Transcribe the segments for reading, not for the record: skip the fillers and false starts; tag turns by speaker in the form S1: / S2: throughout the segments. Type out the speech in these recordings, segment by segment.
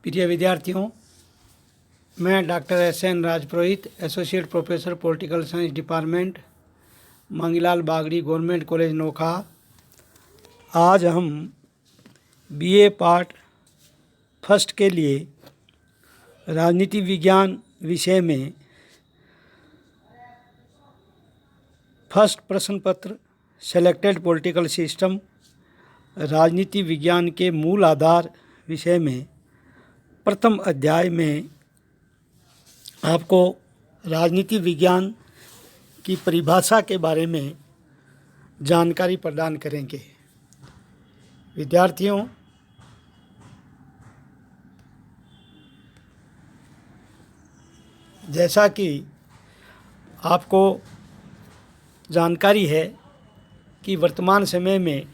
S1: प्रिय विद्यार्थियों, मैं doctor S N. Rajpurohit, associate professor political science department, Mangilal Bagri government college Nokha. आज हम बीए पार्ट फर्स्ट के लिए राजनीति विज्ञान विषय में फर्स्ट प्रश्न पत्र सेलेक्टेड पॉलिटिकल सिस्टम राजनीति विज्ञान के मूल आधार विषय में प्रथम अध्याय में आपको राजनीति विज्ञान की परिभाषा के बारे में जानकारी प्रदान करेंगे। विद्यार्थियों, जैसा कि आपको जानकारी है कि वर्तमान समय में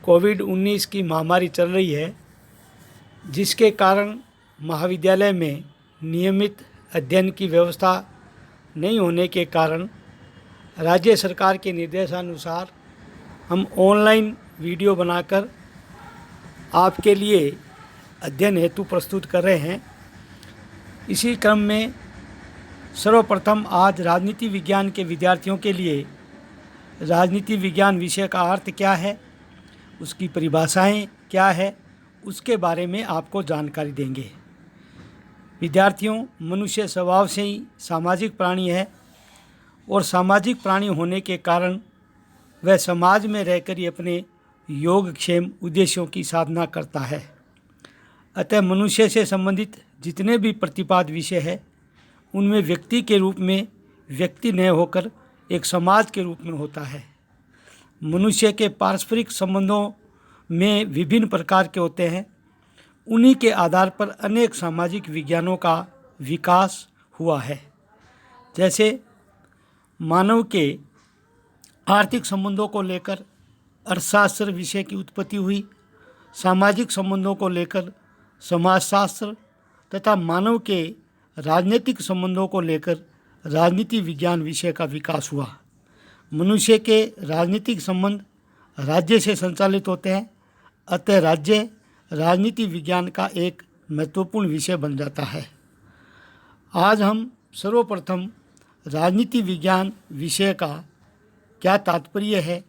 S1: कोविड-19 की महामारी चल रही है, जिसके कारण महाविद्यालय में नियमित अध्ययन की व्यवस्था नहीं होने के कारण राज्य सरकार के निर्देशानुसार हम ऑनलाइन वीडियो बनाकर आपके लिए अध्ययन हेतु प्रस्तुत कर रहे हैं। इसी क्रम में सर्वप्रथम आज राजनीति विज्ञान के विद्यार्थियों के लिए राजनीति विज्ञान विषय का अर्थ क्या है, उसकी परिभाषाएं क्या है, उसके बारे में आपको जानकारी देंगे। विद्यार्थियों, मनुष्य स्वभाव से ही सामाजिक प्राणी है और सामाजिक प्राणी होने के कारण वह समाज में रहकर ही अपने योगक्षेम उद्देश्यों की साधना करता है। अतः मनुष्य से संबंधित जितने भी प्रतिपाद्य विषय है, उनमें व्यक्ति के रूप में व्यक्ति न होकर एक समाज के रूप में होता है। मनुष्य के पारस्परिक संबंधों में विभिन्न प्रकार के होते हैं। उन्हीं के आधार पर अनेक सामाजिक विज्ञानों का विकास हुआ है। जैसे मानव के आर्थिक संबंधों को लेकर अर्थशास्त्र विषय की उत्पत्ति हुई, सामाजिक संबंधों को लेकर समाजशास्त्र तथा मानव के राजनीतिक संबंधों को लेकर राजनीति विज्ञान विषय का विकास हुआ। मनुष्य के राजनीतिक संबंध राज्य से संचालित होते हैं, अतः राज्य राजनीति विज्ञान का एक महत्वपूर्ण विषय बन जाता है। आज हम सर्वप्रथम राजनीति विज्ञान विषय का क्या तात्पर्य है,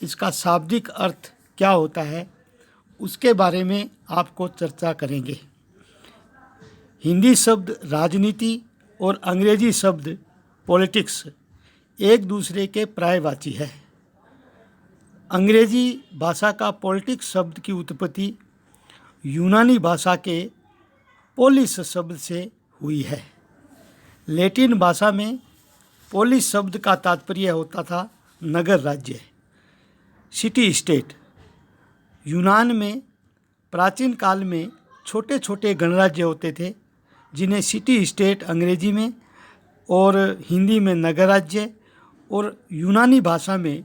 S1: इसका शाब्दिक अर्थ क्या होता है, उसके बारे में आपको चर्चा करेंगे। हिंदी शब्द राजनीति और अंग्रेजी शब्द पॉलिटिक्स एक दूसरे के पर्यायवाची है। अंग्रेजी भाषा का पॉलिटिक्स शब्द की उत्पत्ति यूनानी भाषा के पोलिस शब्द से हुई है। लैटिन भाषा में पोलिस शब्द का तात्पर्य होता था नगर राज्य, सिटी स्टेट। यूनान में प्राचीन काल में छोटे छोटे गणराज्य होते थे, जिन्हें सिटी स्टेट अंग्रेजी में और हिंदी में नगर राज्य और यूनानी भाषा में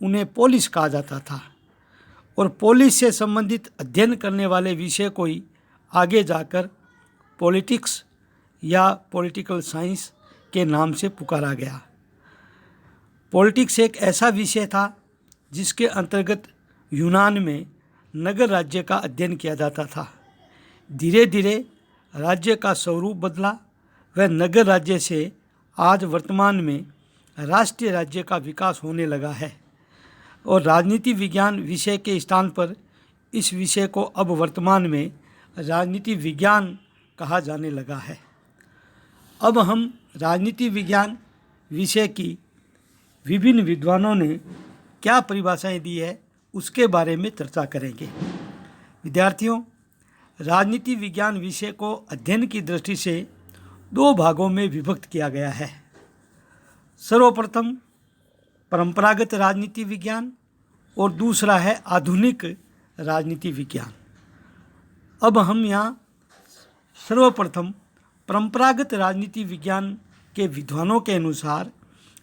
S1: उन्हें पोलिस कहा जाता था। और पोलिस से संबंधित अध्ययन करने वाले विषय को ही आगे जाकर पॉलिटिक्स या पॉलिटिकल साइंस के नाम से पुकारा गया। पॉलिटिक्स एक ऐसा विषय था जिसके अंतर्गत यूनान में नगर राज्य का अध्ययन किया जाता था। धीरे धीरे राज्य का स्वरूप बदला, वह नगर राज्य से आज वर्तमान में राष्ट्रीय राज्य का विकास होने लगा है और राजनीति विज्ञान विषय के स्थान पर इस विषय को अब वर्तमान में राजनीति विज्ञान कहा जाने लगा है। अब हम राजनीति विज्ञान विषय की विभिन्न विद्वानों ने क्या परिभाषाएं दी है, उसके बारे में चर्चा करेंगे। विद्यार्थियों, राजनीति विज्ञान विषय को अध्ययन की दृष्टि से दो भागों में विभक्त किया गया है। सर्वप्रथम परंपरागत राजनीति विज्ञान और दूसरा है आधुनिक राजनीति विज्ञान। अब हम यहाँ सर्वप्रथम परंपरागत राजनीति विज्ञान के विद्वानों के अनुसार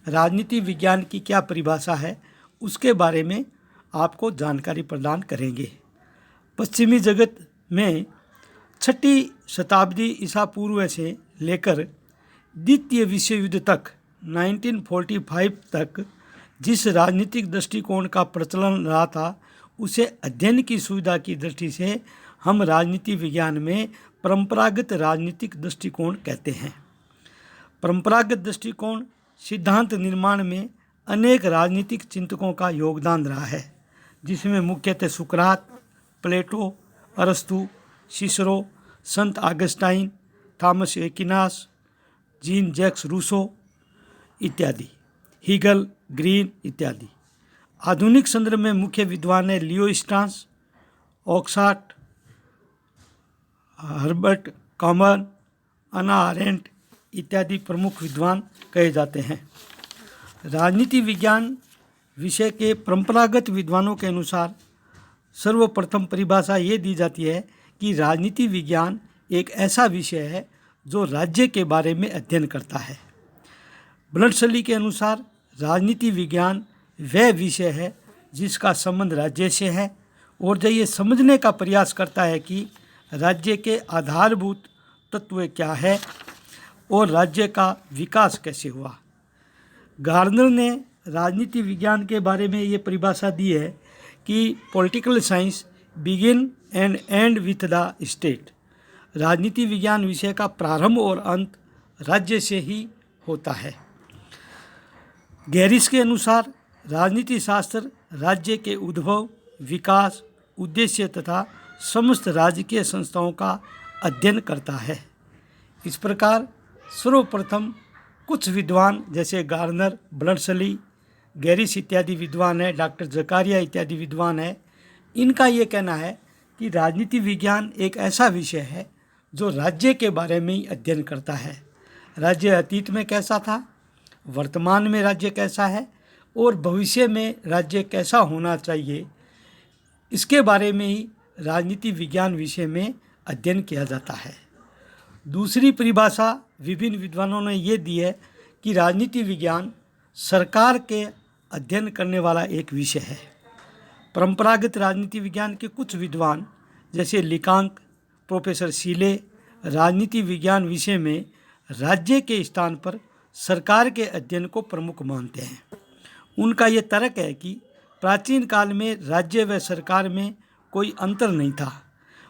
S1: राजनीति विज्ञान की क्या परिभाषा है, उसके बारे में आपको जानकारी प्रदान करेंगे। पश्चिमी जगत में 6वीं शताब्दी ईसा पूर्व से लेकर द्वितीय विश्व युद्ध तक 1945 तक जिस राजनीतिक दृष्टिकोण का प्रचलन रहा था, उसे अध्ययन की सुविधा की दृष्टि से हम राजनीति विज्ञान में परंपरागत राजनीतिक दृष्टिकोण कहते हैं। परंपरागत दृष्टिकोण सिद्धांत निर्माण में अनेक राजनीतिक चिंतकों का योगदान रहा है, जिसमें मुख्यतः सुकरात, प्लेटो, अरस्तु, सिसरो, संत Augustine, Thomas Aquinas, Jean Jacques Rousseau इत्यादि, हीगल, ग्रीन इत्यादि। आधुनिक संदर्भ में मुख्य विद्वान है Leo Strauss, Oxford, Herbert Common, Hannah Arendt इत्यादि प्रमुख विद्वान कहे जाते हैं। राजनीति विज्ञान विषय के परंपरागत विद्वानों के अनुसार सर्वप्रथम परिभाषा ये दी जाती है कि राजनीति विज्ञान एक ऐसा विषय है जो राज्य के बारे में अध्ययन करता है। ब्लडसली के अनुसार राजनीति विज्ञान वह विषय है जिसका संबंध राज्य से है और जो ये समझने का प्रयास करता है कि राज्य के आधारभूत तत्व क्या है और राज्य का विकास कैसे हुआ। गार्नर ने राजनीति विज्ञान के बारे में ये परिभाषा दी है कि political science begin and and with the state. राजनीति विज्ञान विषय का प्रारंभ और अंत राज्य से ही होता है। गैरिस के अनुसार राजनीति शास्त्र राज्य के उद्भव, विकास, उद्देश्य तथा समस्त राजकीय संस्थाओं का अध्ययन करता है। इस प्रकार सर्वप्रथम कुछ विद्वान जैसे गार्नर, ब्लडसली, गैरिस इत्यादि विद्वान है, डॉक्टर जकारिया इत्यादि विद्वान है, इनका ये कहना है कि राजनीति विज्ञान एक ऐसा विषय है जो राज्य के बारे में ही अध्ययन करता है। राज्य अतीत में कैसा था, वर्तमान में राज्य कैसा है और भविष्य में राज्य कैसा होना चाहिए, इसके बारे में ही राजनीति विज्ञान विषय में अध्ययन किया जाता है। दूसरी परिभाषा विभिन्न विद्वानों ने ये दी है कि राजनीति विज्ञान सरकार के अध्ययन करने वाला एक विषय है। परंपरागत राजनीति विज्ञान के कुछ विद्वान जैसे लिकांक, प्रोफेसर सीले राजनीति विज्ञान विषय में राज्य के स्थान पर सरकार के अध्ययन को प्रमुख मानते हैं। उनका ये तर्क है कि प्राचीन काल में राज्य व सरकार में कोई अंतर नहीं था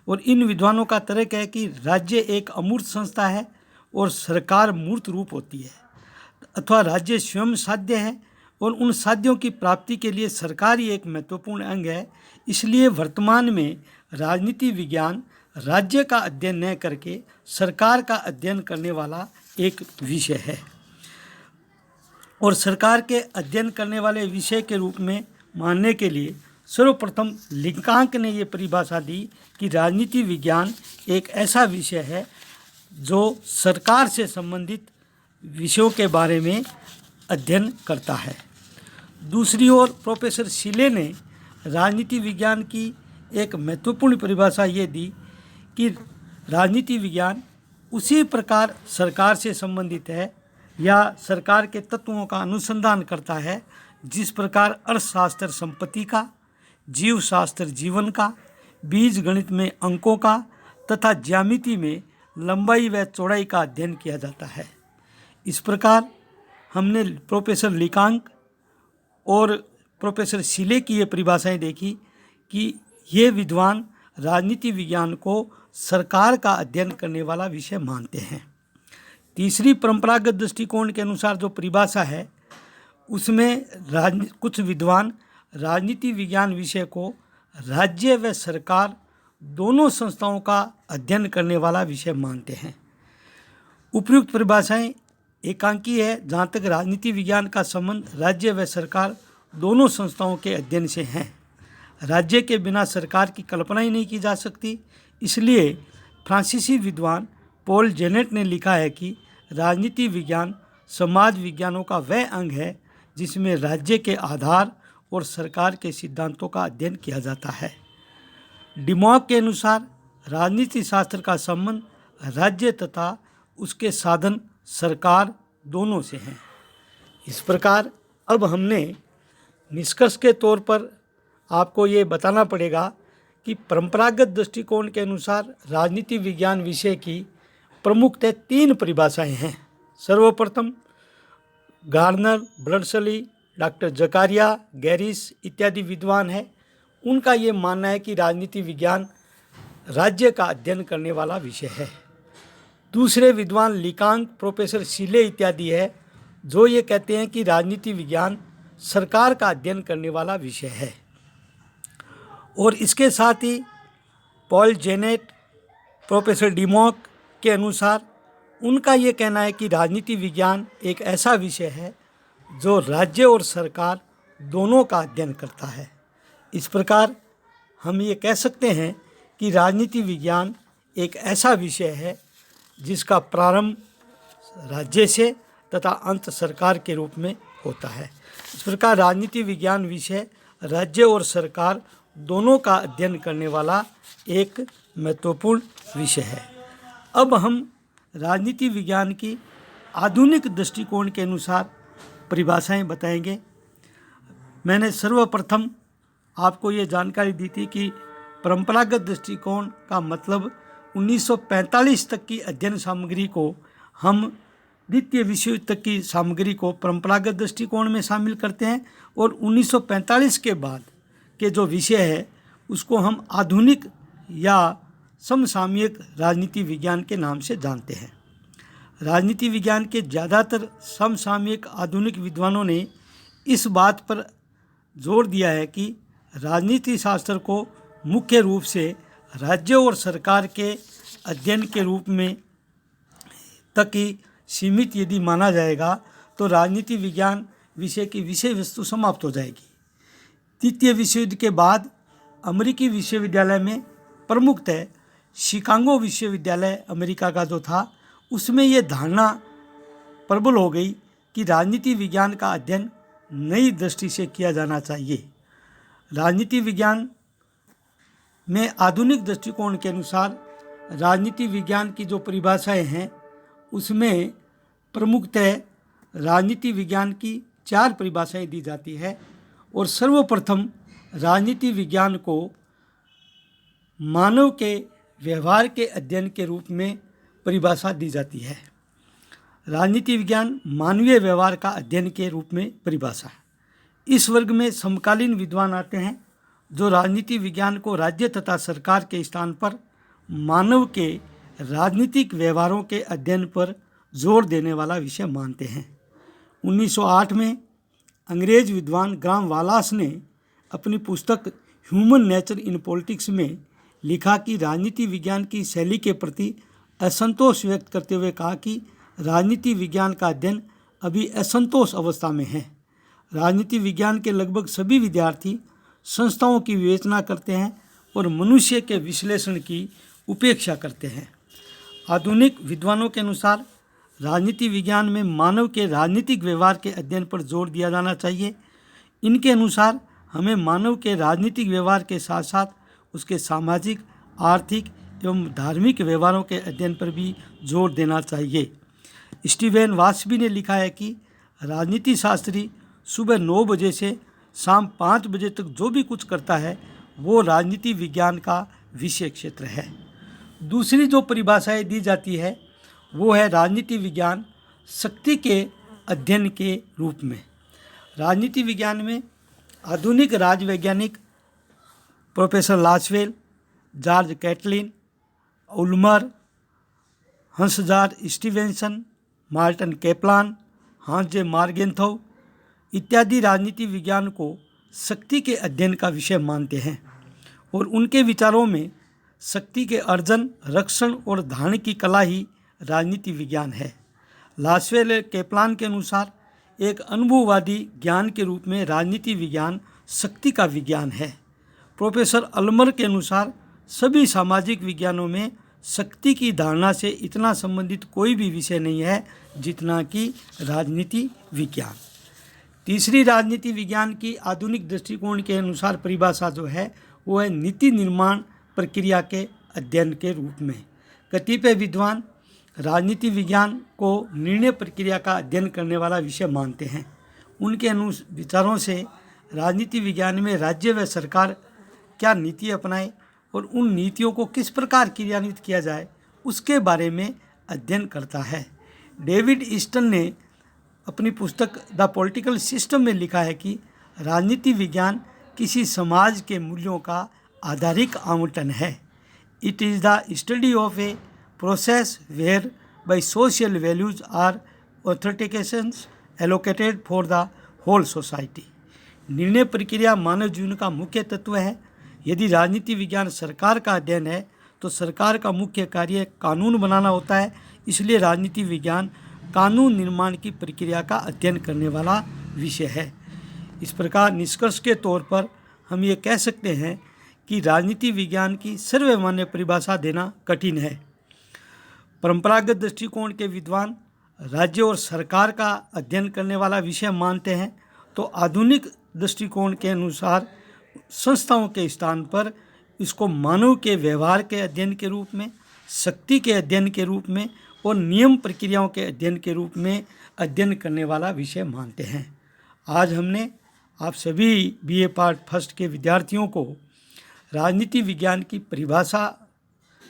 S1: और इन विद्वानों का तर्क है कि राज्य एक अमूर्त संस्था है और सरकार मूर्त रूप होती है अथवा राज्य स्वयं साध्य है और उन साध्यों की प्राप्ति के लिए सरकार ही एक महत्वपूर्ण अंग है। इसलिए वर्तमान में राजनीति विज्ञान राज्य का अध्ययन न करके सरकार का अध्ययन करने वाला एक विषय है और सरकार के अध्ययन करने वाले विषय के रूप में मानने के लिए सर्वप्रथम लिकांक ने ये परिभाषा दी कि राजनीति विज्ञान एक ऐसा विषय है जो सरकार से संबंधित विषयों के बारे में अध्ययन करता है। दूसरी ओर प्रोफेसर सीले ने राजनीति विज्ञान की एक महत्वपूर्ण परिभाषा ये दी कि राजनीति विज्ञान उसी प्रकार सरकार से संबंधित है या सरकार के तत्वों का अनुसंधान करता है जिस प्रकार अर्थशास्त्र संपत्ति का, जीव शास्त्र जीवन का, बीज गणित में अंकों का तथा ज्यामिति में लंबाई व चौड़ाई का अध्ययन किया जाता है। इस प्रकार हमने प्रोफेसर लिकांक और प्रोफेसर सीले की ये परिभाषाएं देखी कि ये विद्वान राजनीति विज्ञान को सरकार का अध्ययन करने वाला विषय मानते हैं। तीसरी परंपरागत दृष्टिकोण के अनुसार जो परिभाषा है उसमें कुछ विद्वान राजनीति विज्ञान विषय को राज्य व सरकार दोनों संस्थाओं का अध्ययन करने वाला विषय मानते हैं। उपयुक्त परिभाषाएं एकांकी है जहाँ तक राजनीति विज्ञान का संबंध राज्य व सरकार दोनों संस्थाओं के अध्ययन से हैं। राज्य के बिना सरकार की कल्पना ही नहीं की जा सकती। इसलिए फ्रांसीसी विद्वान पॉल जेनेट ने लिखा है कि राजनीति विज्ञान समाज विज्ञानों का वह अंग है जिसमें राज्य के आधार और सरकार के सिद्धांतों का अध्ययन किया जाता है। डिमॉक के अनुसार राजनीति शास्त्र का संबंध राज्य तथा उसके साधन सरकार दोनों से हैं। इस प्रकार अब हमने निष्कर्ष के तौर पर आपको ये बताना पड़ेगा कि परंपरागत दृष्टिकोण के अनुसार राजनीति विज्ञान विषय की प्रमुखतः 3 परिभाषाएं हैं। सर्वप्रथम गार्नर, ब्लडसली, डॉक्टर जकारिया, गैरिस इत्यादि विद्वान हैं। उनका ये मानना है कि राजनीति विज्ञान राज्य का अध्ययन करने वाला विषय है। दूसरे विद्वान लिकांग, प्रोफेसर शिले इत्यादि है जो ये कहते हैं कि राजनीति विज्ञान सरकार का अध्ययन करने वाला विषय है। और इसके साथ ही पॉल जेनेट, प्रोफेसर डिमॉक के अनुसार उनका ये कहना है कि राजनीति विज्ञान एक ऐसा विषय है जो राज्य और सरकार दोनों का अध्ययन करता है। इस प्रकार हम ये कह सकते हैं कि राजनीति विज्ञान एक ऐसा विषय है जिसका प्रारंभ राज्य से तथा अंत सरकार के रूप में होता है। इस प्रकार राजनीति विज्ञान विषय राज्य और सरकार दोनों का अध्ययन करने वाला एक महत्वपूर्ण विषय है। अब हम राजनीति विज्ञान की आधुनिक दृष्टिकोण के अनुसार परिभाषाएं बताएंगे। मैंने सर्वप्रथम आपको ये जानकारी दी थी कि परंपरागत दृष्टिकोण का मतलब 1945 तक की अध्ययन सामग्री को हम द्वितीय विश्व युद्ध तक की सामग्री को परंपरागत दृष्टिकोण में शामिल करते हैं और 1945 के बाद के जो विषय है उसको हम आधुनिक या समसामयिक राजनीति विज्ञान के नाम से जानते हैं। राजनीति विज्ञान के ज़्यादातर समसामयिक आधुनिक विद्वानों ने इस बात पर जोर दिया है कि राजनीति शास्त्र को मुख्य रूप से राज्य और सरकार के अध्ययन के रूप में तक ही सीमित यदि माना जाएगा तो राजनीति विज्ञान विषय की विषय वस्तु समाप्त हो जाएगी। द्वितीय विश्व युद्ध के बाद अमेरिकी विश्वविद्यालय में प्रमुखतः शिकागो विश्वविद्यालय अमेरिका का जो था उसमें ये धारणा प्रबल हो गई कि राजनीति विज्ञान का अध्ययन नई दृष्टि से किया जाना चाहिए। राजनीति विज्ञान में आधुनिक दृष्टिकोण के अनुसार राजनीति विज्ञान की जो परिभाषाएं हैं उसमें प्रमुखतः राजनीति विज्ञान की 4 परिभाषाएं दी जाती है और सर्वप्रथम राजनीति विज्ञान को मानव के व्यवहार के अध्ययन के रूप में परिभाषा दी जाती है। राजनीति विज्ञान मानवीय व्यवहार का अध्ययन के रूप में परिभाषा है। इस वर्ग में समकालीन विद्वान आते हैं जो राजनीति विज्ञान को राज्य तथा सरकार के स्थान पर मानव के राजनीतिक व्यवहारों के अध्ययन पर जोर देने वाला विषय मानते हैं। 1908 में अंग्रेज विद्वान ग्राम वालास ने अपनी पुस्तक ह्यूमन नेचर इन पॉलिटिक्स में लिखा कि राजनीति विज्ञान की शैली के प्रति असंतोष व्यक्त करते हुए कहा कि राजनीति विज्ञान का अध्ययन अभी असंतोष अवस्था में है। राजनीति विज्ञान के लगभग सभी विद्यार्थी संस्थाओं की विवेचना करते हैं और मनुष्य के विश्लेषण की उपेक्षा करते हैं। आधुनिक विद्वानों के अनुसार राजनीति विज्ञान में मानव के राजनीतिक व्यवहार के अध्ययन पर जोर दिया जाना चाहिए। इनके अनुसार हमें मानव के राजनीतिक व्यवहार के साथ साथ उसके सामाजिक, आर्थिक एवं धार्मिक व्यवहारों के अध्ययन पर भी जोर देना चाहिए। स्टीवेन वास्बी ने लिखा है कि राजनीति शास्त्री सुबह 9 बजे से शाम 5 बजे तक जो भी कुछ करता है वो राजनीति विज्ञान का विषय क्षेत्र है। दूसरी जो परिभाषाएं दी जाती है वो है राजनीति विज्ञान शक्ति के अध्ययन के रूप में। राजनीति विज्ञान में आधुनिक राजवैज्ञानिक professor Lasswell, George Catlin, Ulmer, Hans George Stevenson, Martin Kaplan, Hans J Morgenthau इत्यादि राजनीति विज्ञान को शक्ति के अध्ययन का विषय मानते हैं और उनके विचारों में शक्ति के अर्जन, रक्षण और धारण की कला ही राजनीति विज्ञान है। लासवेल कैप्लान के अनुसार एक अनुभववादी ज्ञान के रूप में राजनीति विज्ञान शक्ति का विज्ञान है। प्रोफेसर अल्मर के अनुसार सभी सामाजिक विज्ञानों में शक्ति की धारणा से इतना संबंधित कोई भी विषय नहीं है जितना कि राजनीति विज्ञान। तीसरी राजनीति विज्ञान की आधुनिक दृष्टिकोण के अनुसार परिभाषा जो है वो है नीति निर्माण प्रक्रिया के अध्ययन के रूप में। कतिपय विद्वान राजनीति विज्ञान को निर्णय प्रक्रिया का अध्ययन करने वाला विषय मानते हैं। उनके विचारों से राजनीति विज्ञान में राज्य व सरकार क्या नीति अपनाए और उन नीतियों को किस प्रकार क्रियान्वित किया जाए उसके बारे में अध्ययन करता है। डेविड ईस्टन ने अपनी पुस्तक द पॉलिटिकल सिस्टम में लिखा है कि राजनीति विज्ञान किसी समाज के मूल्यों का आधारिक आवंटन है। It is the study of a process whereby social values are authentications allocated for the whole society. निर्णय प्रक्रिया मानव जीवन का मुख्य तत्व है। यदि राजनीति विज्ञान सरकार का अध्ययन है तो सरकार का मुख्य कार्य कानून बनाना होता है, इसलिए राजनीति विज्ञान कानून निर्माण की प्रक्रिया का अध्ययन करने वाला विषय है। इस प्रकार निष्कर्ष के तौर पर हम ये कह सकते हैं कि राजनीति विज्ञान की सर्वमान्य परिभाषा देना कठिन है। परंपरागत दृष्टिकोण के विद्वान राज्य और सरकार का अध्ययन करने वाला विषय मानते हैं, तो आधुनिक दृष्टिकोण के अनुसार संस्थाओं के स्थान पर इसको मानव के व्यवहार के अध्ययन के रूप में, शक्ति के अध्ययन के रूप में और नियम प्रक्रियाओं के अध्ययन के रूप में अध्ययन करने वाला विषय मानते हैं। आज हमने आप सभी बीए पार्ट फर्स्ट के विद्यार्थियों को राजनीति विज्ञान की परिभाषा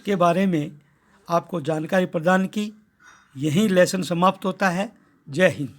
S1: के बारे में आपको जानकारी प्रदान की। यहीं लेसन समाप्त होता है। जय हिंद।